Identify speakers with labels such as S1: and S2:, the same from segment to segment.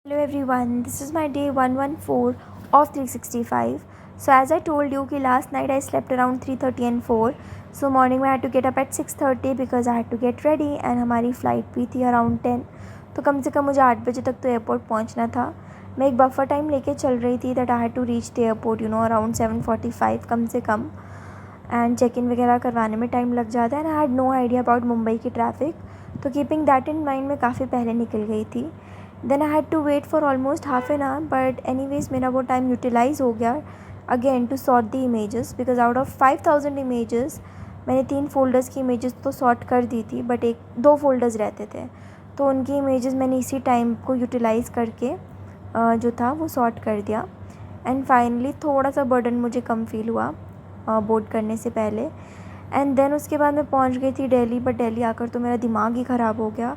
S1: Hello everyone, this is my day 114 of 365. So as I told you कि last night I slept around 3:30 and 4. So morning में I had to get up at 6:30 because I had to get ready and हमारी flight भी थी around 10. तो कम से कम मुझे 8 बजे तक तो एयरपोर्ट पहुंचना था. मैं एक बफर टाइम लेके चल रही थी that I had to reach the airport around 7:45 कम से कम. एंड चेक इन वगैरह करवाने में टाइम लग जाता है. And I had no idea about Mumbai की ट्रैफ़िक. तो कीपिंग दैट इन माइंड मैं काफ़ी पहले निकल गई थी. Then I had to wait for almost half an hour, but anyways मेरा वो टाइम यूटिलाइज़ हो गया again to sort the images, because out of 5000 images मैंने 3 फ़ोल्डर्स की इमेजेस तो सॉर्ट कर दी थी, बट 2 फ़ोल्डर्स रहते थे. तो उनकी इमेजेस मैंने इसी टाइम को यूटिलाइज़ करके जो था वो सॉर्ट कर दिया. एंड फाइनली थोड़ा सा बर्डन मुझे कम फ़ील हुआ बोर्ड करने से पहले. एंड देन उसके बाद मैं पहुंच गई थी दिल्ली. बट दिल्ली आकर तो मेरा दिमाग ही ख़राब हो गया.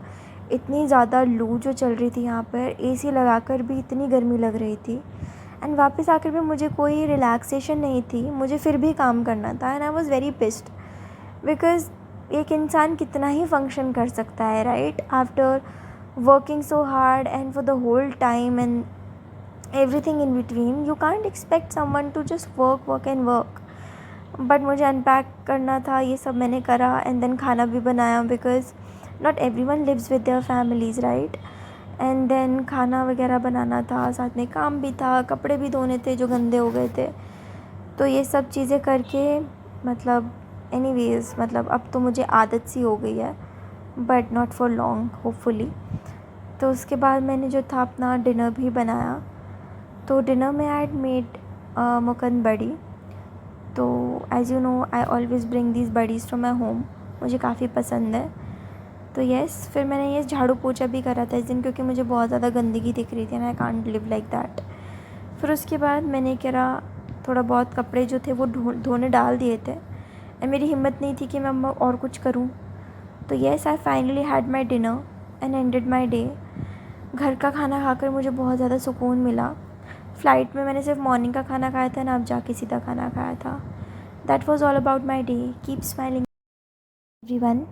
S1: इतनी ज़्यादा लू जो चल रही थी यहाँ पर, एसी लगाकर भी इतनी गर्मी लग रही थी. एंड वापस आकर भी मुझे कोई रिलैक्सेशन नहीं थी, मुझे फिर भी काम करना था. And I was very pissed because एक इंसान कितना ही फंक्शन कर सकता है, right, after working so hard and for the whole time and everything in between. You can't expect someone to just work and work. But मुझे unpack करना था, ये सब मैंने करा. एंड देन खाना भी बनाया because not everyone lives with their families, right. And then खाना वगैरह बनाना था, साथ में काम भी था, कपड़े भी धोने थे जो गंदे हो गए थे. तो ये सब चीज़ें करके मतलब एनीवेज़ मतलब अब तो मुझे आदत सी हो गई है, but not for long hopefully. तो उसके बाद मैंने जो था अपना डिनर भी बनाया. तो डिनर में आई हैड मेड मुकन बड़ी. तो as you know I always bring these buddies from my home, मुझे काफ़ी पसंद है. तो येस, फिर मैंने ये झाड़ू पोछा भी करा था इस दिन क्योंकि मुझे बहुत ज़्यादा गंदगी दिख रही थी and I can't live like that. फिर उसके बाद मैंने करा थोड़ा बहुत कपड़े जो थे वो धोने डाल दिए थे. एंड मेरी हिम्मत नहीं थी कि मैं और कुछ करूँ. तो yes, I finally had my dinner and ended my day. घर का खाना खाकर मुझे बहुत ज़्यादा सुकून मिला. फ़्लाइट में मैंने सिर्फ मॉर्निंग का खाना खाया था ना, अब जाके सीधा खाना खाया था. That was all about my day. Keep smiling everyone.